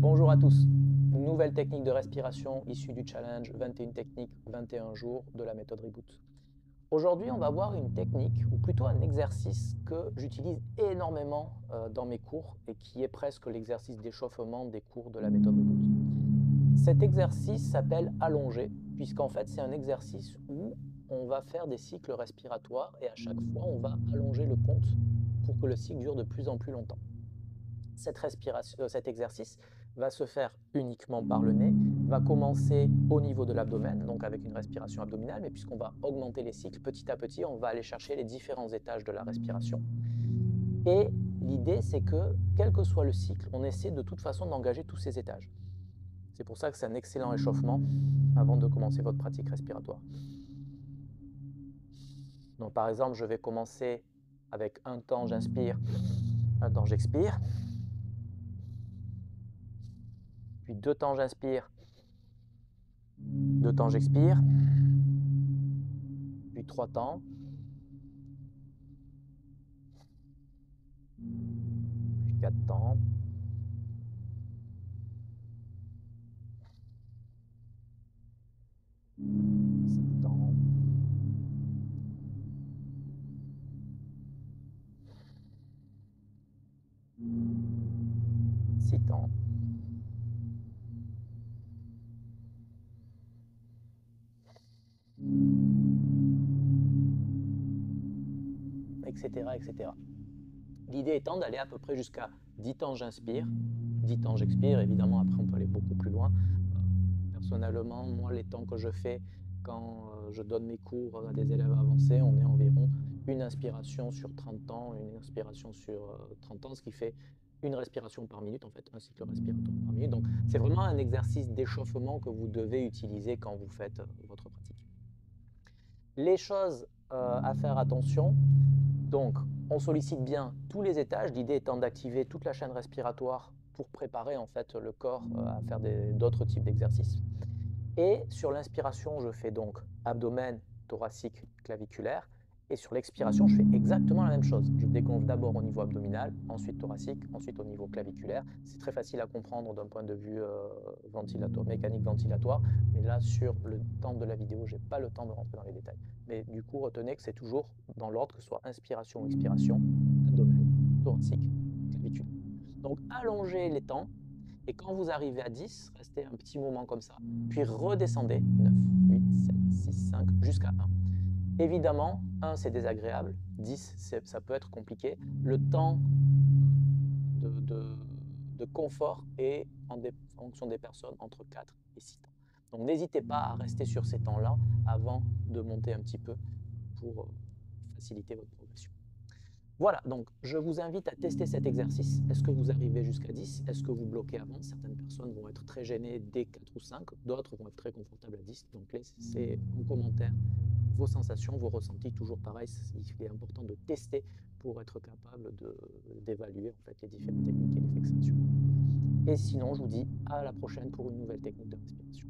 Bonjour à tous. Nouvelle technique de respiration issue du challenge 21 techniques 21 jours de la méthode Reboot. Aujourd'hui, on va voir une technique, ou plutôt un exercice que j'utilise énormément dans mes cours et qui est presque l'exercice d'échauffement des cours de la méthode Reboot. Cet exercice s'appelle allonger, puisqu'en fait c'est un exercice où on va faire des cycles respiratoires et à chaque fois on va allonger le compte pour que le cycle dure de plus en plus longtemps. Cet exercice va se faire uniquement par le nez, va commencer au niveau de l'abdomen, donc avec une respiration abdominale, mais puisqu'on va augmenter les cycles, petit à petit, on va aller chercher les différents étages de la respiration. Et l'idée, c'est que, quel que soit le cycle, on essaie de toute façon d'engager tous ces étages. C'est pour ça que c'est un excellent échauffement avant de commencer votre pratique respiratoire. Donc par exemple, je vais commencer avec un temps j'inspire, un temps j'expire. Puis 2 temps j'inspire, 2 temps j'expire. Puis 3 temps. Puis 4 temps. 5 temps. 6 temps. Etc. etc. L'idée étant d'aller à peu près jusqu'à 10 temps j'inspire, 10 temps j'expire. Évidemment, après, on peut aller beaucoup plus loin. Personnellement, moi, les temps que je fais quand je donne mes cours à des élèves avancés, on est environ une inspiration sur 30 temps, une inspiration sur 30 ans, ce qui fait une respiration par minute, en fait, un cycle respiratoire par minute. Donc, c'est vraiment un exercice d'échauffement que vous devez utiliser quand vous faites votre pratique. Les choses à faire attention, donc on sollicite bien tous les étages, l'idée étant d'activer toute la chaîne respiratoire pour préparer en fait le corps à faire d'autres types d'exercices. Et sur l'inspiration, je fais donc abdomen, thoracique, claviculaire. Et sur l'expiration, je fais exactement la même chose. Je dégonfle d'abord au niveau abdominal, ensuite thoracique, ensuite au niveau claviculaire. C'est très facile à comprendre d'un point de vue mécanique ventilatoire. Mais là, sur le temps de la vidéo, je n'ai pas le temps de rentrer dans les détails. Mais du coup, retenez que c'est toujours dans l'ordre, que ce soit inspiration ou expiration, abdomen, thoracique, claviculaire. Donc, allongez les temps. Et quand vous arrivez à 10, restez un petit moment comme ça. Puis redescendez 9, 8, 7, 6, 5, jusqu'à 1. Évidemment, 1 c'est désagréable, 10 ça peut être compliqué. Le temps de confort est en fonction des personnes entre 4 et 6 temps. Donc n'hésitez pas à rester sur ces temps-là avant de monter un petit peu pour faciliter votre progression. Voilà, donc je vous invite à tester cet exercice. Est-ce que vous arrivez jusqu'à 10? Est-ce que vous bloquez avant? Certaines personnes vont être très gênées dès 4 ou 5, d'autres vont être très confortables à 10. Donc laissez en commentaire vos sensations, vos ressentis. Toujours pareil, il est important de tester pour être capable d'évaluer en fait, les différentes techniques et les fixations. Et sinon, je vous dis à la prochaine pour une nouvelle technique de respiration.